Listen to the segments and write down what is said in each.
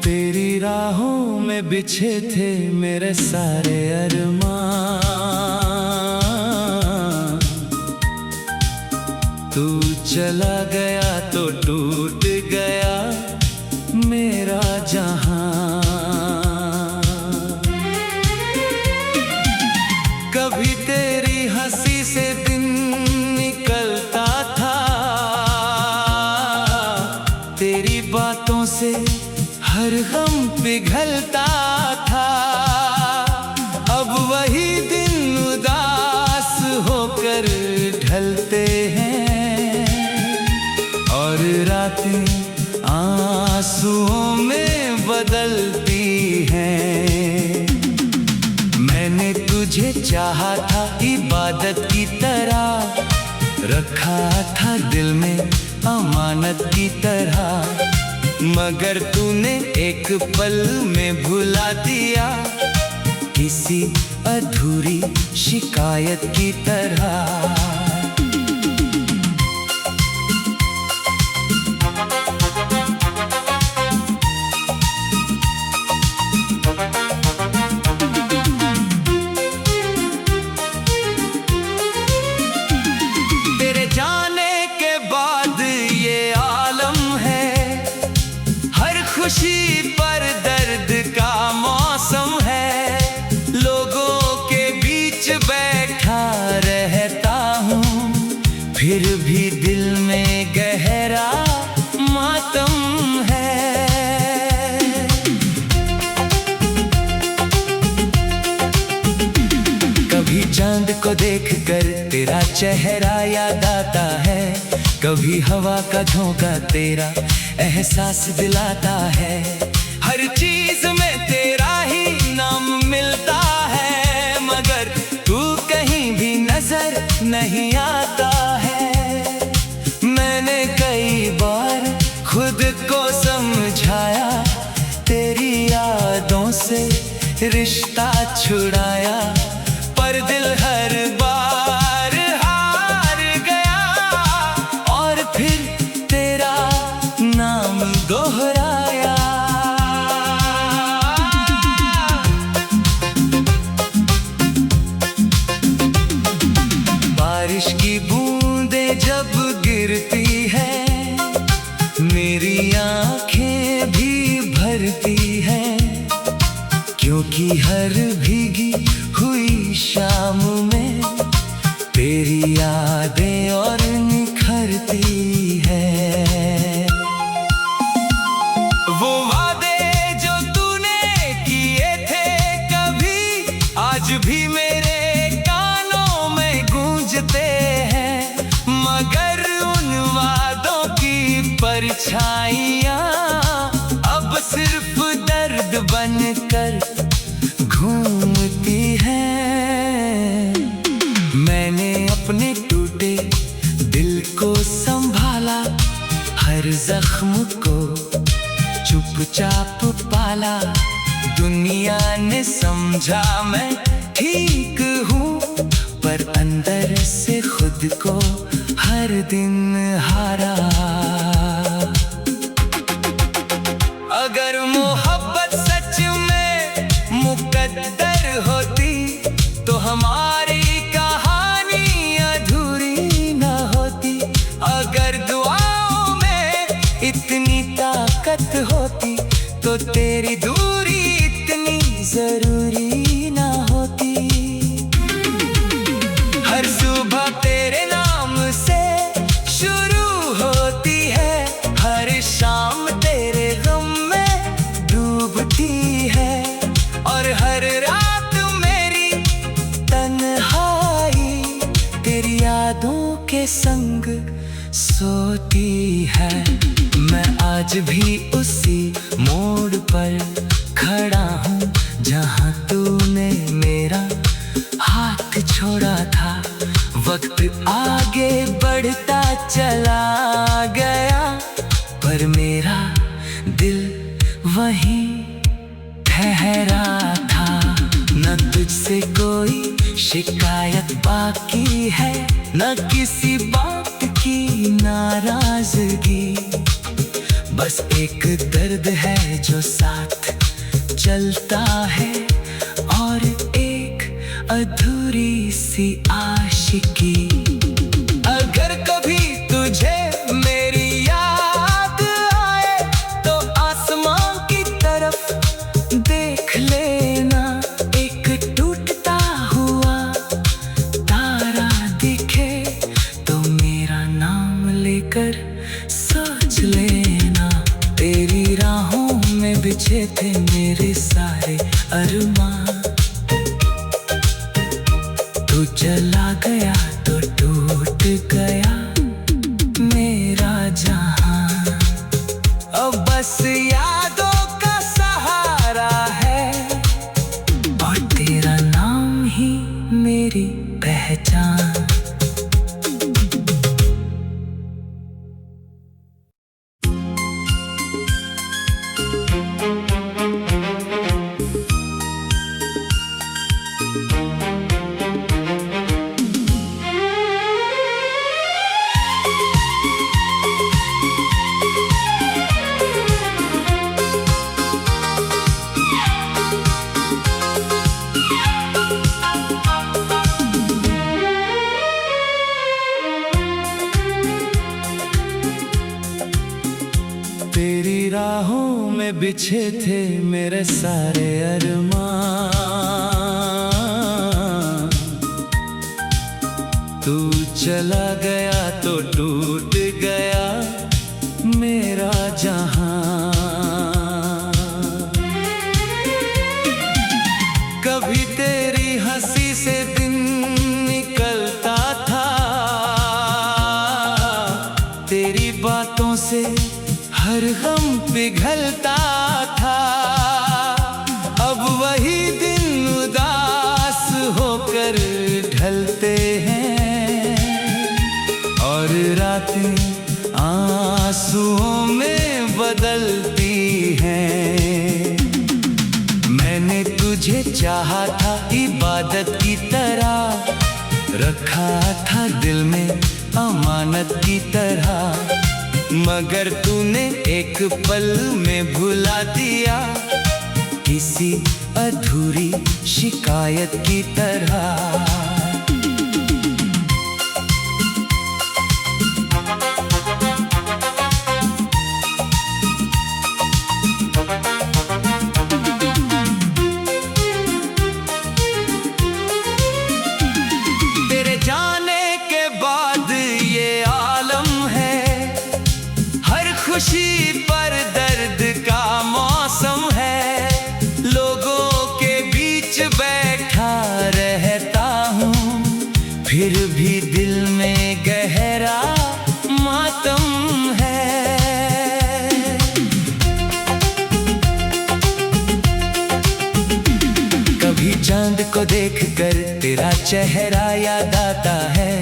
तेरी राहों में बिछे थे मेरे सारे अरमान। तू चला गया तो टूट गया मेरा जहां। कभी तेरी हंसी से दिन निकलता था, तेरी बातों से हर गम पिघलता था। अब वही दिन उदास होकर ढलते हैं और रातें आंसुओं में बदलती हैं। मैंने तुझे चाहा था इबादत की तरह, रखा था दिल में अमानत की तरह, मगर तूने एक पल में भुला दिया किसी अधूरी शिकायत की तरह। तेरे जाने के बाद ये आलम है, हर खुशी पर दर्द का मौसम है। लोगों के बीच बैठा रहता हूँ, फिर भी दिल में गहरा मातम है। कभी चांद को देखकर तेरा चेहरा याद आता है, कभी हवा का झोंका तेरा एहसास दिलाता है। हर चीज में तेरा ही नाम मिलता है, मगर तू कहीं भी नजर नहीं आता है। मैंने कई बार खुद को समझाया, तेरी यादों से रिश्ता छुड़ाया, पर दिल हर बार हार गया और फिर तेरा नाम दोहराया। बारिश की बूंदें जब गिरती है, मेरी आंखें भी भरती हैं, क्योंकि हर भीगी हुई शाम में तेरी यादें और निखरती है। वो वादे जो तूने किए थे कभी, आज भी मेरे कानों में गूंजते हैं, मगर उन वादों की परछाइयाँ अब सिर्फ दर्द बनकर घूमती हैं। मैंने अपने टूटे दिल को संभाला, हर जख्म को चुपचाप पाला। दुनिया ने समझा मैं ठीक हूँ, पर अंदर से खुद को हर दिन हारा। अगर मोहब्बत सच में मुकद्दर होती, तो हमारी कहानी अधूरी न होती। अगर दुआओं में इतनी ताकत होती, तो तेरी दूरी इतनी जरूरी न होती। हर सुबह तेरे नाम से शुरू होती है, हर शाम तेरे गम में डूबती है, और हर रात मेरी तन्हाई तेरी यादों के संग सोती है। मैं आज भी उसी मोड़ पर खड़ा हूँ, जहाँ तूने मेरा हाथ छोड़ा था। वक्त आगे बढ़ता चला गया, पर मेरा दिल वहीं ठहरा था। न तुझसे कोई शिकायत बाकी है, न किसी बात की नाराजगी। बस एक दर्द है जो साथ चलता है, और एक अधूरी सी आशिकी। अगर कभी तुझे मेरी याद आए तो आसमां की तरफ देख लेना, एक टूटता हुआ तारा दिखे तो मेरा नाम लेकर सोच लेना। तेरी राहों में बिछे थे मेरे सारे अरमान, तू चला गया तो टूट गया मेरा जहां। अब बस यादों का सहारा है, और तेरा नाम ही मेरी पहचान। तेरी राहों में बिछे थे मेरे सारे अरमान, तू चला गया तो टूट गया मेरा जहां। कभी तेरी हंसी से दिन निकलता था, तेरी बातों से हर गम पिघलता था। अब वही दिन उदास होकर ढलते हैं, और रातें आंसुओं में बदलती हैं। मैंने तुझे चाहा था इबादत की तरह, रखा था दिल में अमानत की तरह, मगर तूने एक पल में भुला दिया, किसी अधूरी शिकायत की तरह। तेरे जाने के बाद ये आलम है, खुशी पर दर्द का मौसम है। लोगों के बीच बैठा रहता हूँ, फिर भी दिल में गहरा मातम है। कभी चांद को देखकर तेरा चेहरा याद आता है,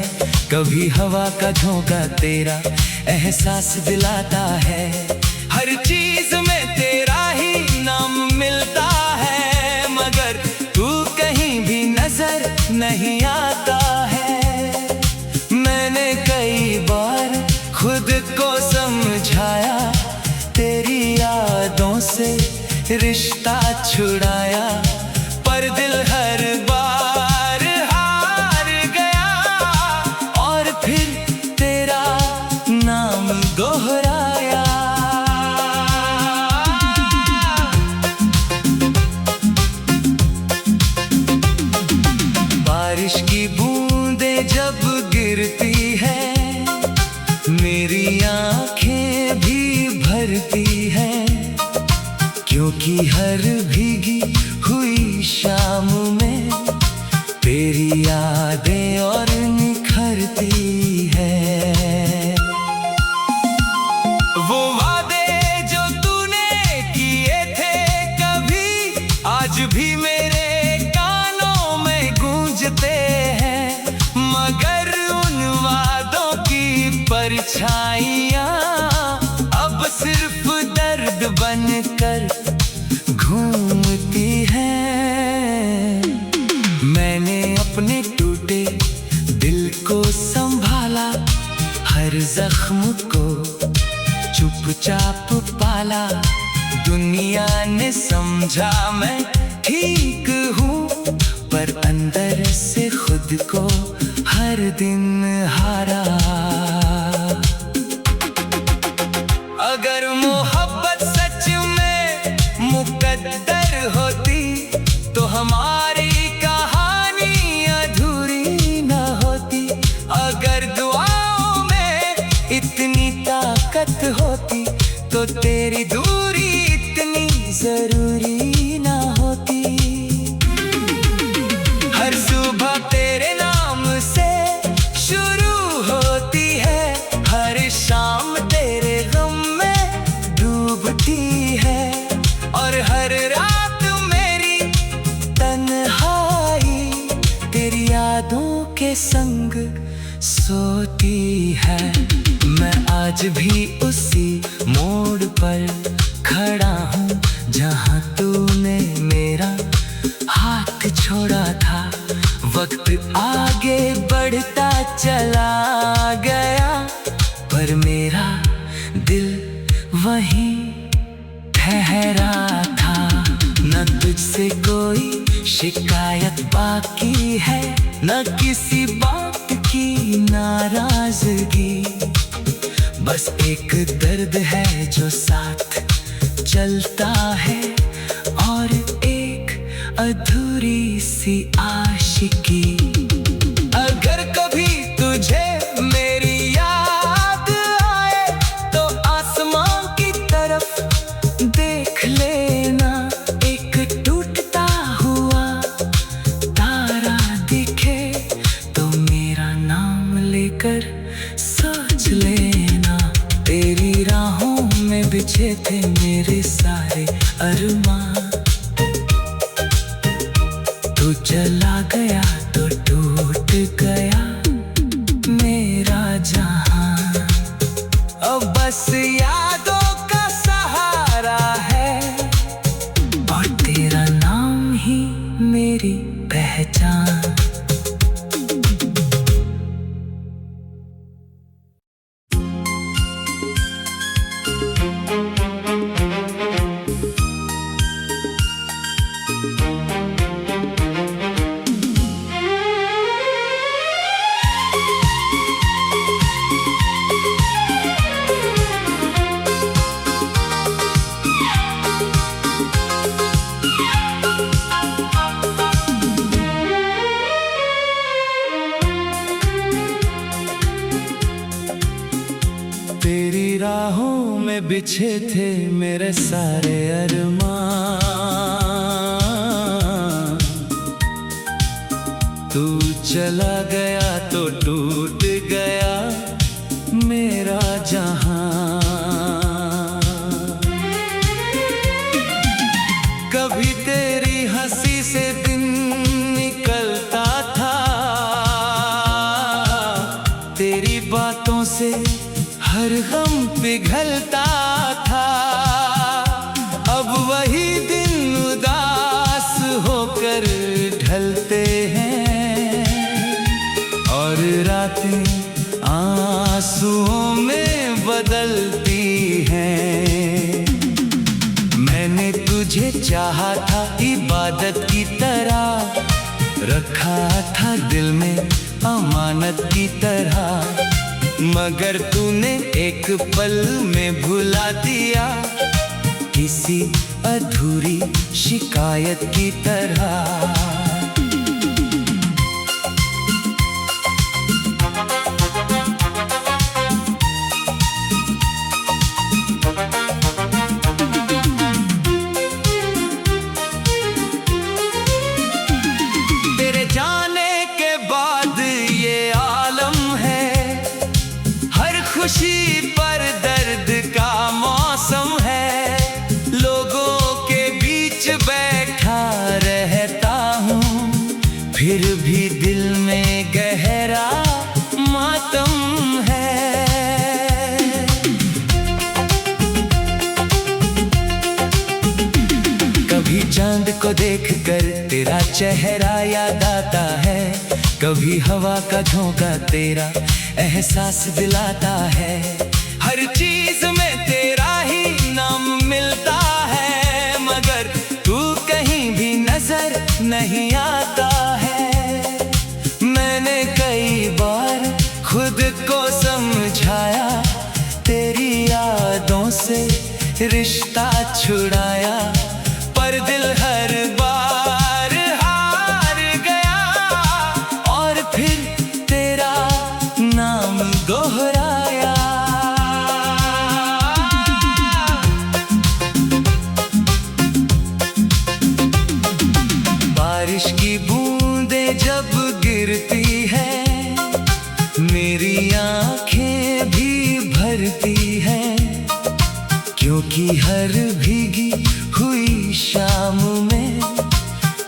कभी हवा का झोंका तेरा एहसास दिलाता है। हर चीज में तेरा ही नाम मिलता है, मगर तू कहीं भी नजर नहीं आता है। मैंने कई बार खुद को समझाया, तेरी यादों से रिश्ता छुड़ाया, पर दिल हर बार हार गया, और फिर तेरा नाम दोहराया। बारिश की बूंदें जब गिरती है, मेरी आंखें भी भरती हैं, क्योंकि हर भीगी हुई शाम में तेरी यादें और निखरती है। वो वादे जो तूने किए थे कभी, आज भी मेरे कानों में गूंजते हैं, मगर उन वादों की परछाइयाँ अब सिर्फ दर्द बनकर घूमती हैं। मैंने अपने टूटे दिल को संभाला, हर जख्म को चुपचाप दुनिया ने समझा मैं ठीक हूँ, पर अंदर से खुद को हर दिन हारा। अगर मोहब्बत सच में मुकद्दर होती तो हमारी कहानी अधूरी न होती। अगर दुआओं में इतनी ताकत होती तो तेरी दूरी इतनी जरूरी न होती। हर सुबह तेरे नाम से शुरू होती है, हर शाम तेरे गम में डूबती है, और हर रात मेरी तन्हाई तेरी यादों के संग सोती है। मैं आज भी उसी मोड़ पर खड़ा हूँ जहाँ तूने मेरा हाथ छोड़ा था। वक्त आगे बढ़ता चला गया, पर मेरा दिल वहीं ठहरा था। न तुझसे कोई शिकायत बाकी है, न किसी बात की नाराजगी। बस एक दर्द है जो साथ चलता है, और एक अधूरी सी आशिकी। अगर कभी तुझे मेरी याद आए तो आसमां की तरफ देख लेना। एक टूटता हुआ तारा दिखे तो मेरा नाम लेकर सोच लेना। तेरी राहों में बिछे थे मेरे सारे अरमां, तू चला गया तो टूट गया मेरा जहां। अब बस यादों का सहारा है, और तेरा नाम ही मेरी पहचान। तेरी राहों में बिछे थे मेरे सारे अरमान, तू चला गया तो टूट गया मेरा जहां। कभी तेरी हंसी से दिन निकलता था, तेरी बातों से हर गम पिघलता था। अब वही दिन उदास होकर ढलते हैं, और रातें आंसुओं में बदलती हैं। मैंने तुझे चाहा था इबादत की तरह, रखा था दिल में अमानत की तरह, मगर तूने एक पल में भुला दिया, किसी अधूरी शिकायत की तरह। तेरे जाने के बाद ये आलम है, हर खुशी पर दर्द का मौसम है। लोगों के बीच बैठा रहता हूँ, फिर भी दिल में गहरा मातम है। कभी चांद को देखकर तेरा चेहरा याद आता है, कभी हवा का झोंका तेरा एहसास दिलाता है। हर चीज में तेरा ही नाम मिलता से रिश्ता छुड़ाया, पर दिल हर बार हार गया और फिर तेरा नाम दोहराया। बारिश की बूंदें जब गिरती है, मेरी आंखें भी भरती हैं, क्योंकि हर भीगी हुई शाम में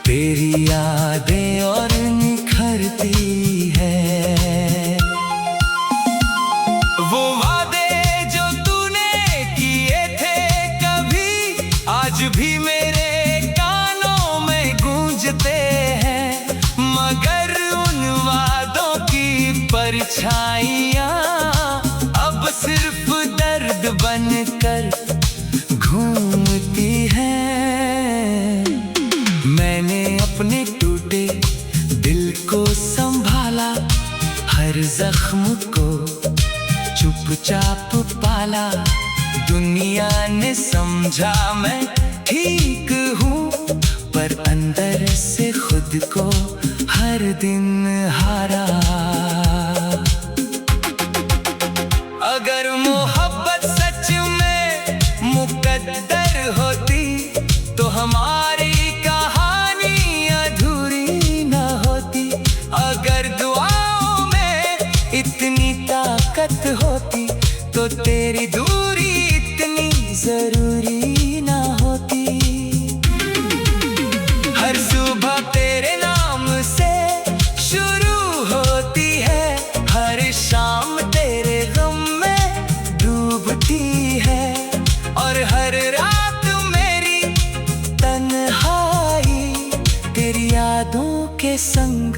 तेरी यादें और निखरती है। वो वादे जो तूने किए थे कभी, आज भी मेरे कानों में गूंजते हैं, मगर उन वादों की परछाइयाँ अब सिर्फ दर्द बनकर घूमती हैं। मैंने अपने टूटे दिल को संभाला, हर जख्म को चुपचाप पाला। दुनिया ने समझा मैं ठीक हूँ, पर अंदर से खुद को हर दिन हारा। अगर मोहब्बत सच में मुकद्दर होती, तो हमारी कहानी अधूरी न होती। अगर दुआओं में इतनी ताकत होती, तो तेरी दूरी इतनी जरूरी न होती। हर सुबह तेरे नाम से शुरू होती है, हर शाम तेरे गम में डूबती है, और हर रात मेरी तन्हाई तेरी यादों के संग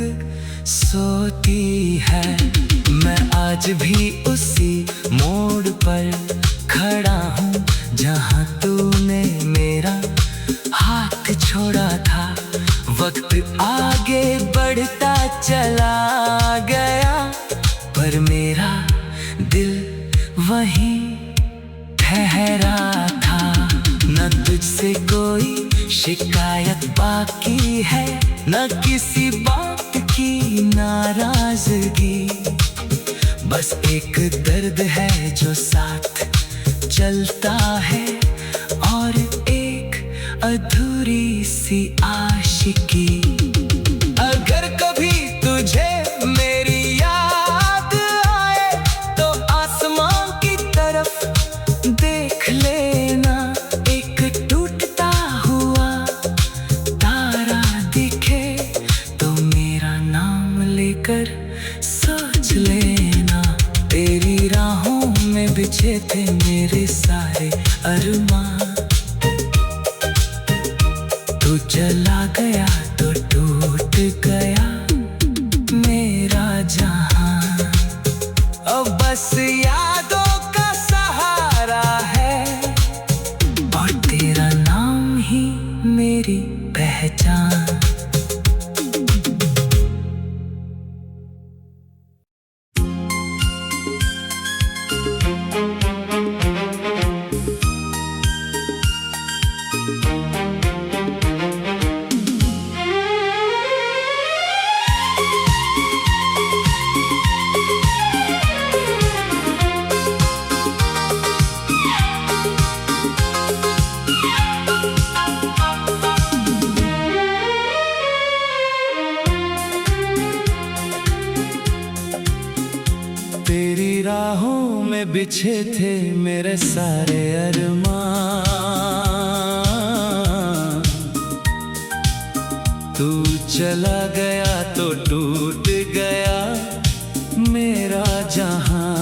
सोती है। मैं आज भी उसी मोड़ पर खड़ा हूँ, जहाँ तूने मेरा हाथ छोड़ा था। वक्त आगे बढ़ता चला गया, पर मेरा दिल वहीं ठहरा था। न तुझसे कोई शिकायत बाकी है, न किसी बात की नाराजगी। बस एक दर्द है जो साथ चलता है, और एक अधूरी सी आशिकी। अगर कभी तुझे मेरी याद आए, तो आसमां की तरफ देख लेना। एक टूटता हुआ तारा दिखे, तो मेरा नाम लेकर सोच लेना। तेरी राहों में बिछे थे मेरे सारे अरमां, तू चला गया तो टूट गया मेरा जहां। अब बस यादों का सहारा है, और तेरा नाम ही मेरी पहचान। तेरी राहों में बिछे थे मेरे सारे अरमां, तू चला गया तो टूट गया मेरा जहां।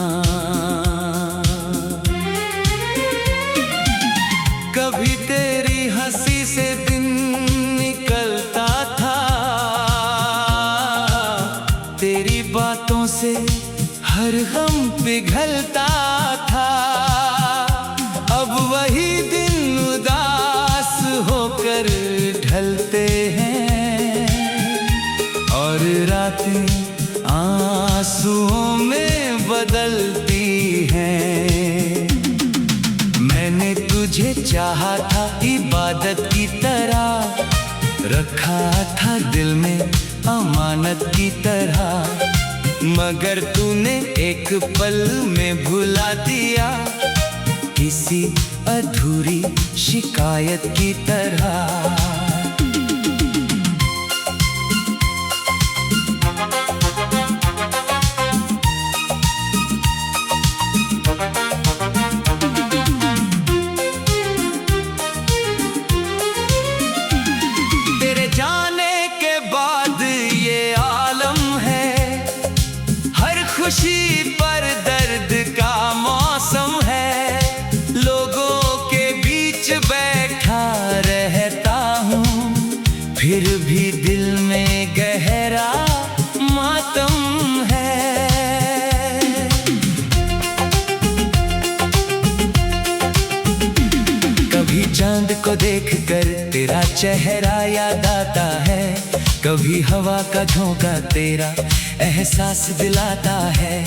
कभी तेरी हंसी से दिन निकलता था, तेरी बातों से हर गम पिघलता था। अब वही दिन उदास होकर ढलते हैं, और रातें आंसुओं में बदलती हैं। मैंने अमानत की तरह रखा था दिल में, अमानत की तरह, मगर तूने एक पल में भुला दिया, किसी अधूरी शिकायत की तरह। तेरे जाने के बाद ये आलम है, हर खुशी पर दर्द का मौसम है, लोगों के बीच बैठा रहता हूँ, फिर भी दिल में गहरा मातम है। कभी चांद को देखकर तेरा चेहरा याद आता है, कभी हवा का झोंका तेरा एहसास दिलाता है,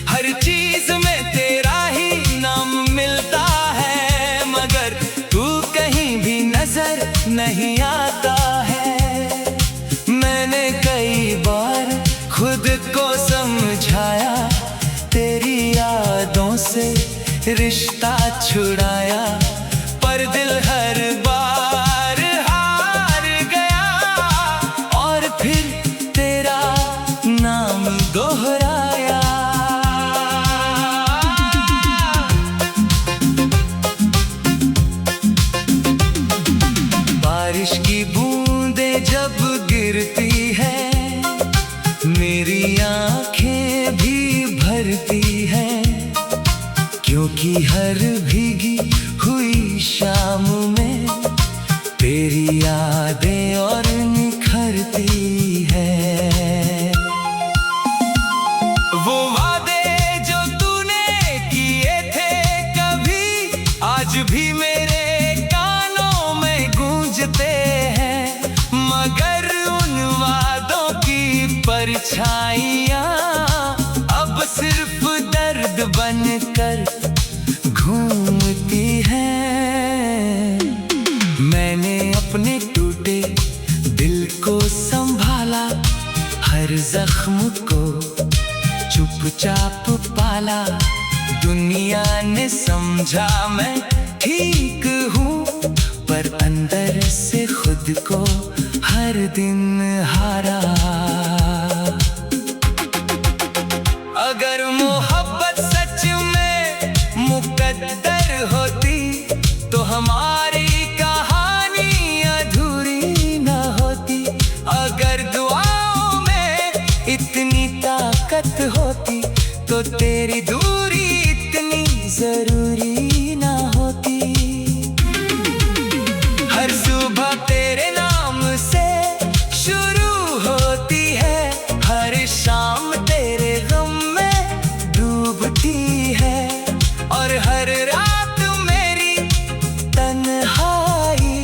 हर चीज में तेरा ही नाम मिलता है, मगर तू कहीं भी नजर नहीं आता है। मैंने कई बार खुद को समझाया, तेरी यादों से रिश्ता छुड़ाया, पर दिल हर बार हार गया और फिर तेरा नाम दोहराया। बारिश की बूंदें जब गिरती है, मेरी आंखें भी भरती हैं, क्योंकि हर भीगी हुई शाम में तेरी यादें और निखरती है। वो वादे जो तूने किए थे कभी, आज भी मेरे कानों में गूंजते हैं, मगर उन वादों की परछाइयाँ अब सिर्फ दर्द बनकर घूमती हैं। मैंने अपने टूटे दिल को संभाला, हर जख्म को चुपचाप पाला, दुनिया ने समझा मैं ठीक हूँ, पर अंदर से खुद को हर दिन हारा। अगर मोहब्बत सच में मुकद्दर होती, तो हमारी कहानी अधूरी न होती, अगर दुआओं में इतनी ताकत होती, तो तेरी दूरी इतनी जरूरी न होती। हर सुबह तेरे नाम से शुरू होती है, हर शाम तेरे गम में डूबती है, और हर रात मेरी तन्हाई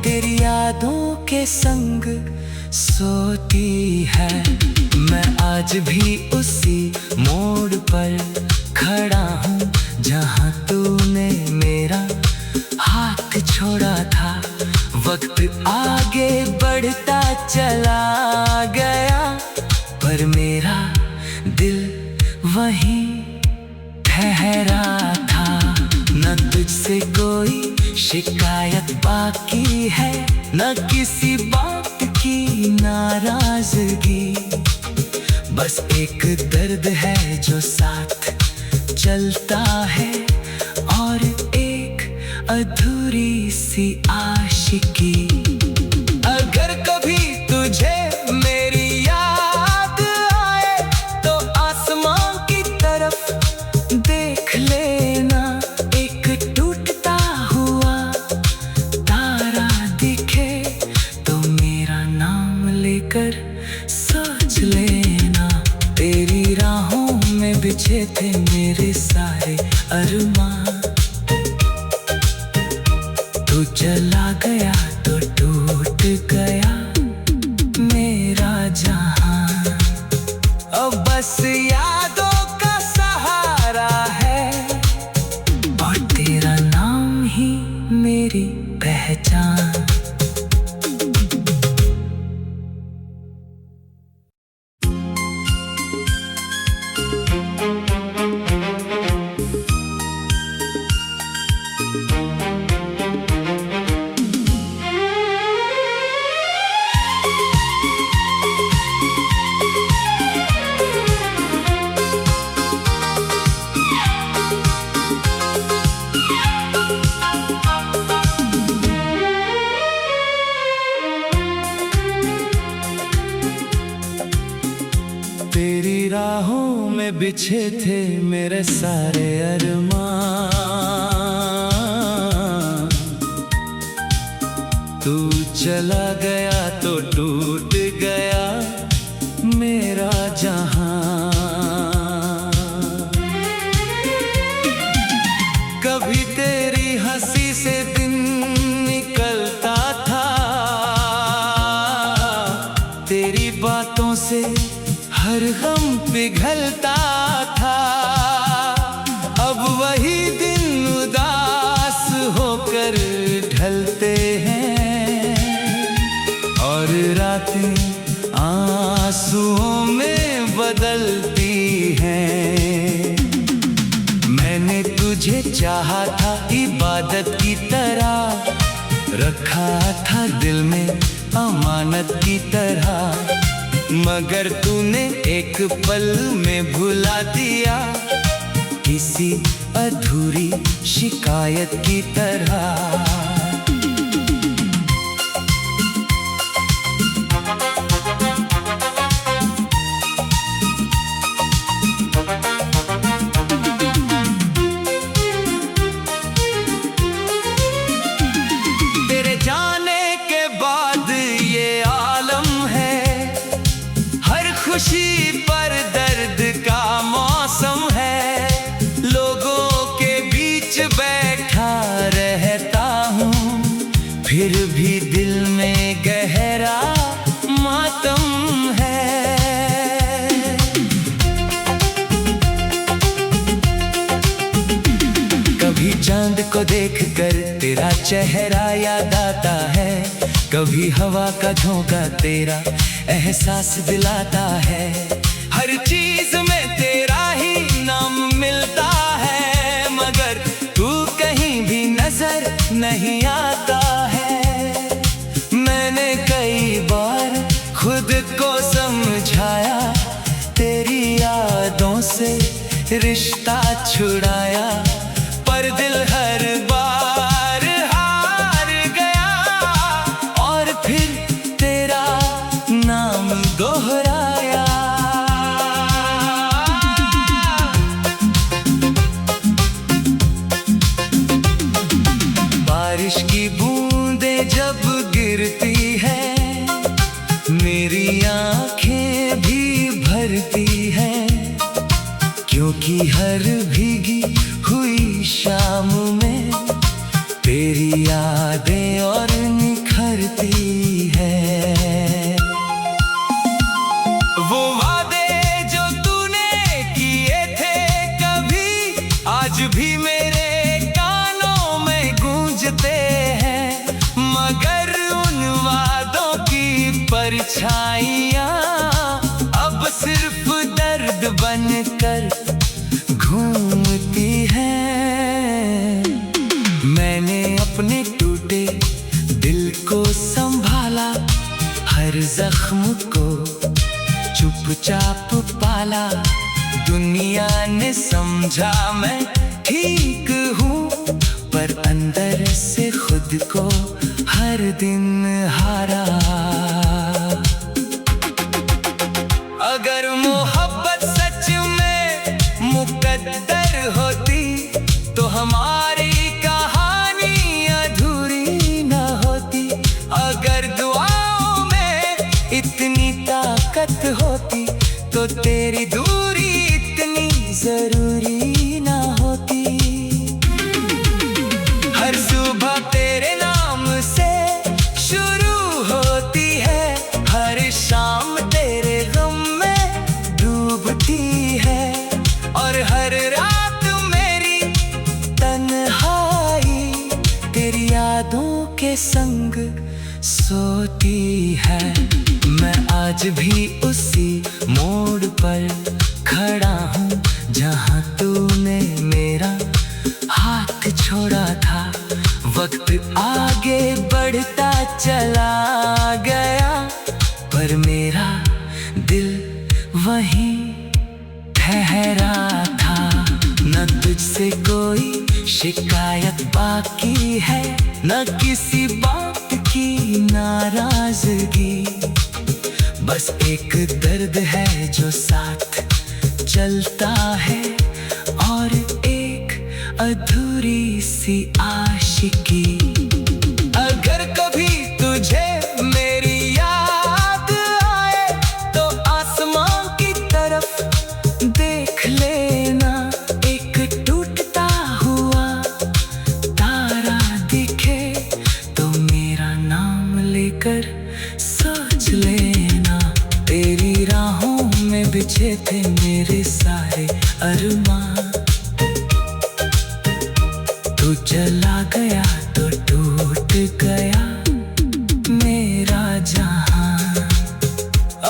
तेरी यादों के संग सोती है। मैं आज भी उसी मोड़ पर खड़ा हूँ, जहाँ तूने मेरा हाथ छोड़ा था, वक्त आगे बढ़ता चला गया, पर मेरा दिल वहीं ठहरा था। न तुझसे कोई शिकायत बाकी है, न किसी बात की नाराजगी, बस एक दर्द है जो साथ चलता है, और एक अधूरी सी आशिकी। अगर कभी तुझे मेरी याद आए, तो आसमां की तरफ देख लेना, एक टूटता हुआ तारा दिखे, तो मेरा नाम लेकर सोच लेना। तेरी राहों में बिछे थे मेरे सारे अरमान, तू चला गया तो टूट गया मेरा जहां। अब बस यादों का सहारा है, और तेरा नाम ही मेरी पहचान। पहचान। तेरी राहों में बिछे थे मेरे सारे अरमान, तू चला गया तो टूट गया मेरा जहां। कभी तेरी हंसी से दिन निकलता था, तेरी बातों से हर गम पिघलता था। अब वही दिन उदास होकर ढलते हैं और रातें आंसुओं में बदलती हैं। मैंने तुझे चाहा था इबादत की तरह, रखा था दिल में अमानत की तरह, मगर तूने एक पल में भुला दिया किसी अधूरी शिकायत की तरह। तेरे जाने के बाद ये आलम है, खुशी पर दर्द का मौसम है। लोगों के बीच बैठा रहता हूँ, फिर भी दिल में गहरा मातम है। कभी चांद को देखकर तेरा चेहरा याद आता है, कभी हवा का झोंका तेरा एहसास दिलाता है। हर चीज में तेरा ही नाम मिलता है, मगर तू कहीं भी नजर नहीं आता है। मैंने कई बार खुद को समझाया, तेरी यादों से रिश्ता छुड़ाया, पर दिल हर बार हार गया और फिर तेरा नाम दोहराया। बारिश की बूंदें जब गिरती है, मेरी आंखें भी भरती हैं, क्योंकि हर भीगी हुई शाम में तेरी यादें और निखरती है। वो वादे जो तूने किए थे कभी, आज भी मेरे कानों में गूंजते हैं, मगर उन वादों की परछाइयाँ अब सिर्फ दर्द बनकर घूमती हैं। मैंने अपने टूटे दिल को संभाला, हर जख्म को चुपचाप पाला। दुनिया ने समझा मैं ठीक हूँ, पर अंदर से खुद को हर दिन हारा। अगर मोहब्बत सच में मुकद्दर होती, तो हमारी कहानी अधूरी न होती। अगर दुआओं में इतनी ताकत होती, तो तेरी दूरी इतनी जरूरी न होती। हर सुबह तेरे नाम से शुरू होती है, हर शाम तेरे गम में डूबती है, और हर रात मेरी तन्हाई तेरी यादों के संग सोती है। मैं आज भी उसी मोड़ पर खड़ा हूँ जहाँ तूने मेरा हाथ छोड़ा था। वक्त आगे बढ़ता चला गया, पर मेरा दिल वहीं ठहरा था। न तुझसे कोई शिकायत बाकी है, न किसी बात की नाराजगी। बस एक दर्द है जो साथ चलता है, और एक अधूरी सी आशिकी। अगर कभी तुझे मेरी याद आए तो आसमां की तरफ देख लेना। एक टूटता हुआ तारा दिखे तो मेरा नाम लेकर सोच लेना। तेरी राहों में बिछे थे मेरे सारे अरमां, तू चला गया तो टूट गया मेरा जहां।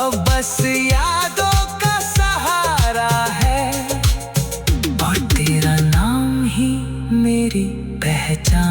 अब बस यादों का सहारा है, और तेरा नाम ही मेरी पहचान।